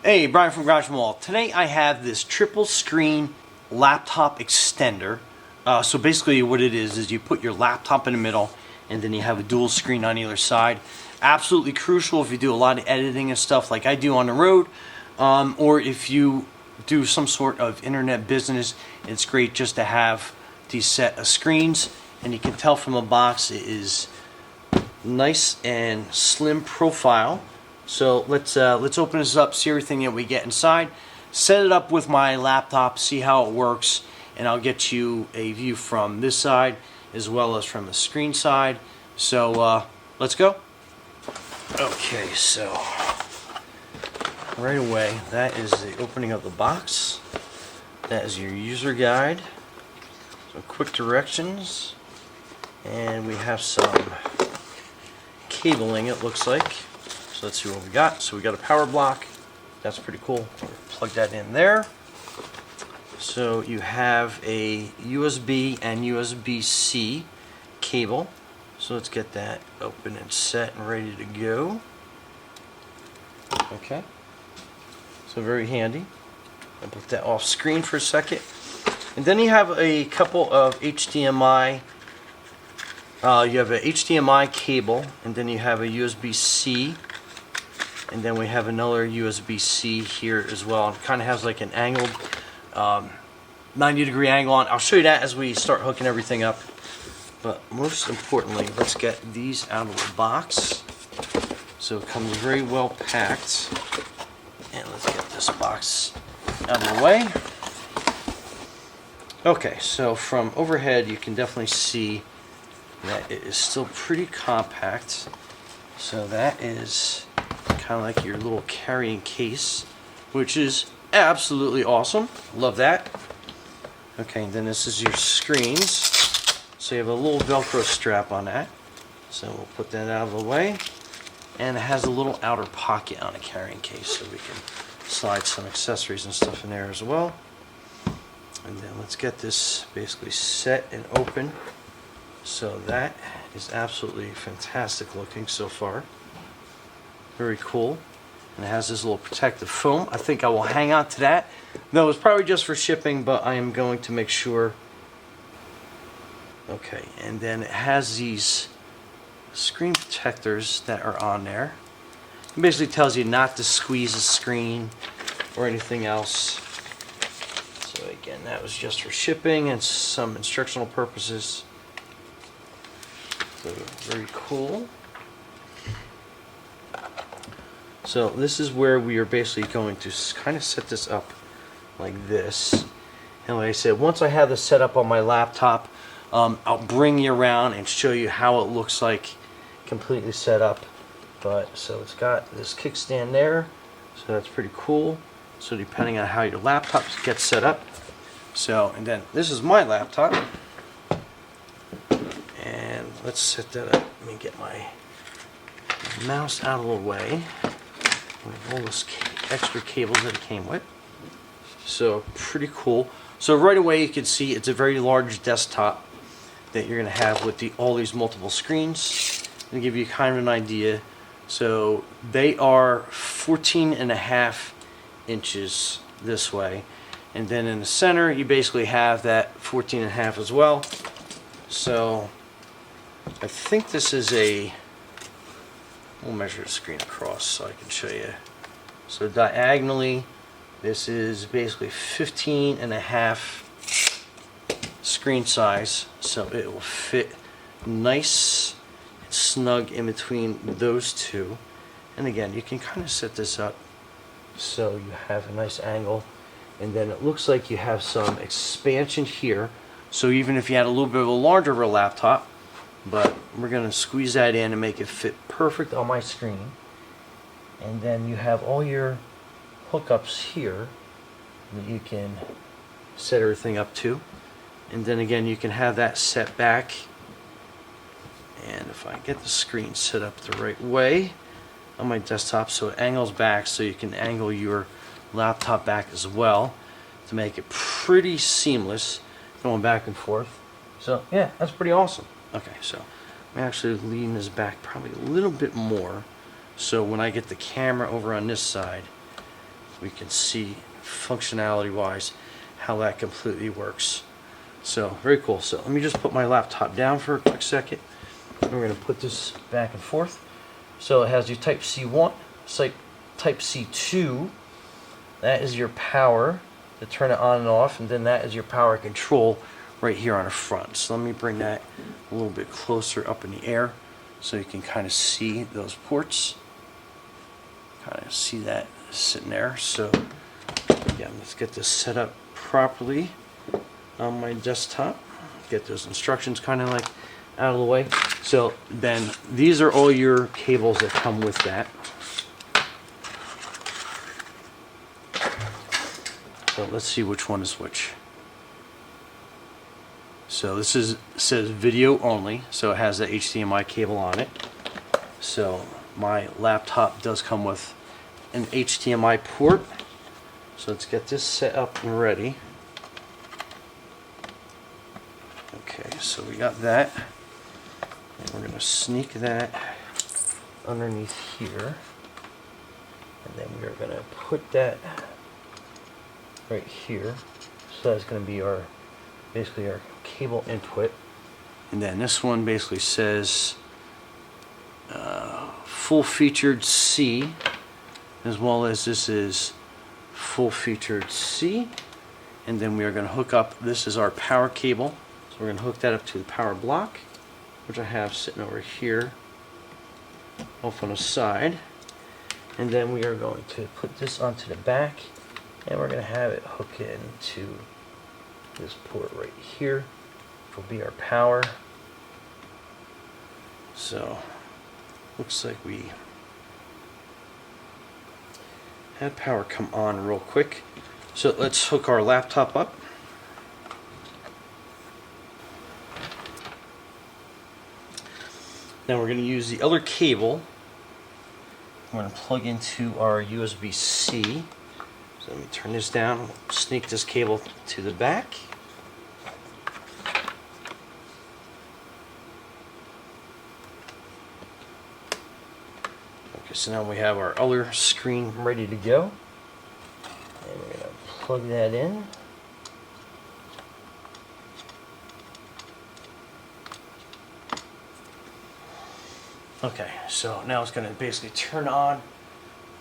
Hey, Brian from Garage Mall. Today I have this triple screen laptop extender. So basically what it is you put your laptop in the middle and then you have a dual screen on either side. Absolutely crucial if you do a lot of editing and stuff like I do on the road, or if you do some sort of internet business. It's great just to have these set of screens, and you can tell from the box it is nice and slim profile. So let's open this up, see everything that we get inside, set it up with my laptop, see how it works, and I'll get you a view from this side as well as from the screen side. So let's go. Okay, so right away, that is the opening of the box. That is your user guide. Some quick directions, and we have some cabling, it looks like. So let's see what we got. So we got a power block. That's pretty cool. Plug that in there. So you have a USB and USB-C cable. So let's get that open and set and ready to go. Okay. So very handy. I'll put that off screen for a second. And then you have a couple of HDMI. You have a HDMI cable, and then you have a USB-C. And then we have another USB-C here as well. It kind of has like an angled 90-degree angle on. I'll show you that as we start hooking everything up. But most importantly, let's get these out of the box. So it comes very well packed. And let's get this box out of the way. Okay, so from overhead you can definitely see that it is still pretty compact. So that is kind of like your little carrying case, which is absolutely awesome. Love that. Okay, and then this is your screens. So you have a little Velcro strap on that. So we'll put that out of the way. And it has a little outer pocket on a carrying case, so we can slide some accessories and stuff in there as well. And then let's get this basically set and open. So that is absolutely fantastic looking so far. Very cool. And it has this little protective foam. I think I will hang on to that. No, it's probably just for shipping, but I am going to make sure. Okay, and then it has these screen protectors that are on there. It basically tells you not to squeeze the screen or anything else. So again, that was just for shipping and some instructional purposes. So very cool. So this is where we are basically going to kind of set this up like this. And like I said, once I have this set up on my laptop, I'll bring you around and show you how it looks like completely set up. But so it's got this kickstand there, so that's pretty cool. So depending on how your laptop gets set up. So, and then this is my laptop. And let's set that up. Let me get my mouse out of the way. With all those extra cables that it came with. So pretty cool. So right away you can see it's a very large desktop that you're going to have with all these multiple screens. To give you kind of an idea, so they are 14.5 inches this way, and then in the center you basically have that 14.5 as well. So I think this is we'll measure the screen across so I can show you. So diagonally, this is basically 15.5 screen size, so it will fit nice and snug in between those two. And again, you can kind of set this up so you have a nice angle, and then it looks like you have some expansion here. So even if you had a little bit of a larger laptop, but we're going to squeeze that in and make it fit perfect on my screen. And then you have all your hookups here that you can set everything up to. And then again, you can have that set back. And if I get the screen set up the right way on my desktop, so it angles back, so you can angle your laptop back as well to make it pretty seamless going back and forth. So yeah, that's pretty awesome. Okay, so I'm actually leaning this back probably a little bit more, so when I get the camera over on this side, we can see functionality wise how that completely works. So very cool. So let me just put my laptop down for a quick second. We're going to put this back and forth. So it has your Type C1, Type C2. That is your power to turn it on and off, and then that is your power control right here on the front. So let me bring that a little bit closer up in the air so you can kind of see those ports. Kind of see that sitting there. So again, let's get this set up properly on my desktop. Get those instructions kind of like out of the way. So then these are all your cables that come with that. So let's see which one is which. So this says video only, so it has the HDMI cable on it. So my laptop does come with an HDMI port. So let's get this set up and ready. Okay, so we got that. And we're going to sneak that underneath here. And then we are going to put that right here. So that's going to be our, basically our cable input. And then this one basically says full featured C, as well as this is full featured C. And then we are going to hook up, this is our power cable. So we're going to hook that up to the power block, which I have sitting over here off on the side. And then we are going to put this onto the back, and we're going to have it hook into this port right here, which will be our power. So looks like we had power come on real quick. So let's hook our laptop up. Now we're going to use the other cable. We're going to plug into our USB-C. So let me turn this down, sneak this cable to the back. Okay, so now we have our other screen ready to go. And we're going to plug that in. Okay, so now it's going to basically turn on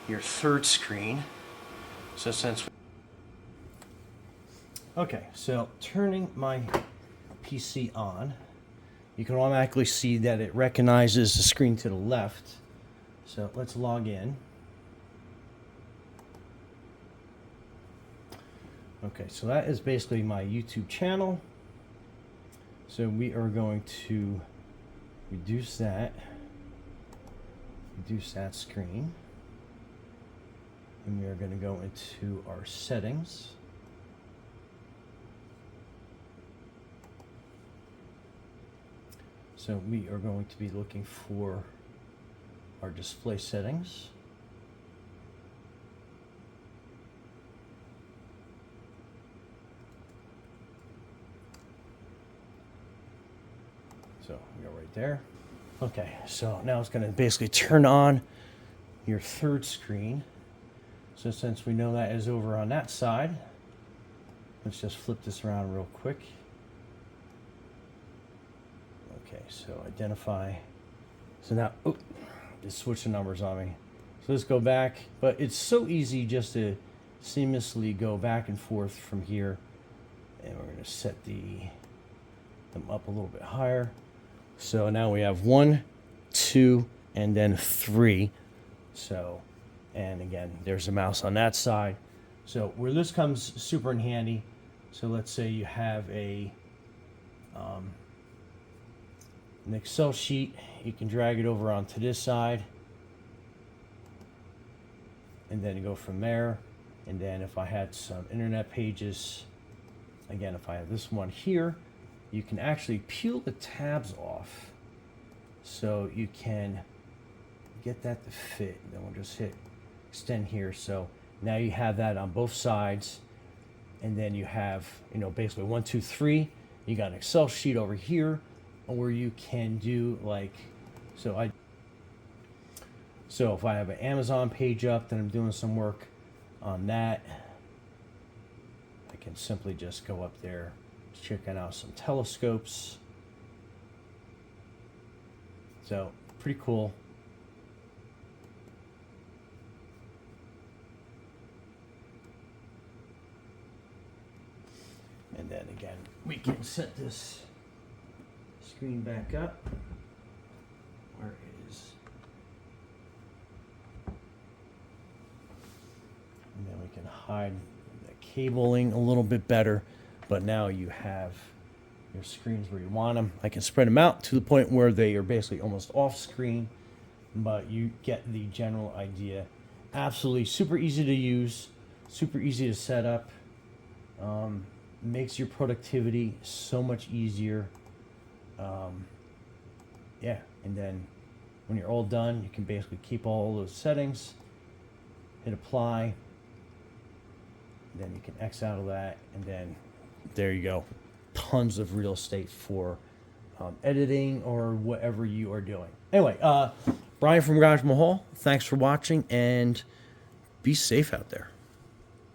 your third screen. So okay, so turning my PC on, you can automatically see that it recognizes the screen to the left. So let's log in. Okay, so that is basically my YouTube channel. So we are going to reduce that screen, and we are going to go into our settings. So we are going to be looking for our display settings. So we go right there. Okay, so now it's going to basically turn on your third screen. So since we know that is over on that side, let's just flip this around real quick. Okay, so identify. So now, oh, it's switching numbers on me. So let's go back, but it's so easy just to seamlessly go back and forth from here. And we're going to set them up a little bit higher. So now we have 1, 2, and then 3. So, and again, there's a mouse on that side. So where this comes super in handy, so let's say you have an Excel sheet, you can drag it over onto this side, and then you go from there. And then if I had some internet pages, again, if I have this one here, you can actually peel the tabs off so you can get that to fit. And then we'll just hit extend here. So now you have that on both sides, and then you have, basically 1, 2, 3. You got an Excel sheet over here, or you can do like, so if I have an Amazon page up that I'm doing some work, on that, I can simply just go up there, checking out some telescopes. So pretty cool. And then again, we can set this screen back up. Where is? And then we can hide the cabling a little bit better. But now you have your screens where you want them. I can spread them out to the point where they are basically almost off screen, but you get the general idea. Absolutely super easy to use, super easy to set up. Makes your productivity so much easier. Yeah, and then when you're all done, you can basically keep all those settings, hit apply, then you can X out of that, and then there you go. Tons of real estate for editing or whatever you are doing. Anyway, Brian from Garage Mahal, thanks for watching, and be safe out there.